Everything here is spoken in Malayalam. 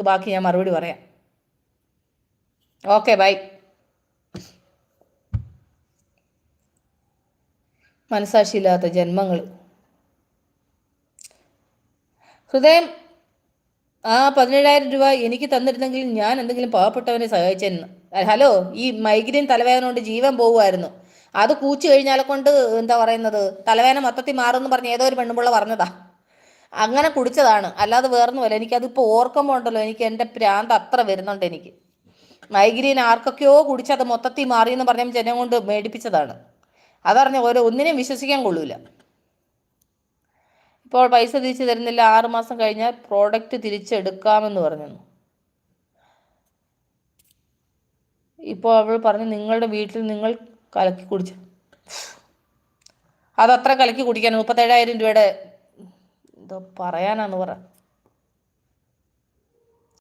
ബാക്കി ഞാൻ മറുപടി പറയാം. Okay, by. മനസാക്ഷിയില്ലാത്ത ജന്മങ്ങൾ. ഹൃദയം 17,000 രൂപ എനിക്ക് തന്നിരുന്നെങ്കിൽ ഞാൻ എന്തെങ്കിലും പാവപ്പെട്ടവനെ സഹായിച്ചെന്ന്. ഹലോ, ഈ മൈഗ്രെയിൻ തലവേദന കൊണ്ട് ജീവൻ പോകുമായിരുന്നു. അത് കൂച്ചു കഴിഞ്ഞാലെ കൊണ്ട് എന്താ പറയുന്നത്, തലവേദന മൊത്തത്തിൽ മാറുമെന്ന് പറഞ്ഞ് ഏതോ ഒരു പെണ്ണുപിള്ള പറഞ്ഞതാ. അങ്ങനെ കുടിച്ചതാണ്, അല്ലാതെ വേറൊന്നുമല്ല. എനിക്കതിപ്പോൾ ഓർക്കുമ്പോൾ ഉണ്ടല്ലോ, എനിക്ക് എൻ്റെ പ്രാന്ത് അത്ര വരുന്നുണ്ട്. എനിക്ക് മൈഗ്രെയിൻ ആർക്കൊക്കെയോ കുടിച്ചത് മൊത്തത്തിൽ മാറിയെന്ന് പറഞ്ഞ ജനം കൊണ്ട് മേടിപ്പിച്ചതാണ്. അതറിഞ്ഞ ഒന്നിനെയും വിശ്വസിക്കാൻ കൊള്ളൂല. ഇപ്പോൾ പൈസ തിരിച്ചു തരുന്നില്ല, 6 മാസം കഴിഞ്ഞാൽ പ്രോഡക്റ്റ് തിരിച്ചെടുക്കാമെന്ന് പറഞ്ഞു. ഇപ്പോൾ അവൾ പറഞ്ഞു നിങ്ങളുടെ വീട്ടിൽ നിങ്ങൾ കലക്കി കുടിച്ചു. അതത്ര കലക്കി കുടിക്കാൻ 37,000 രൂപയുടെ എന്തോ പറയാനാന്ന് പറ.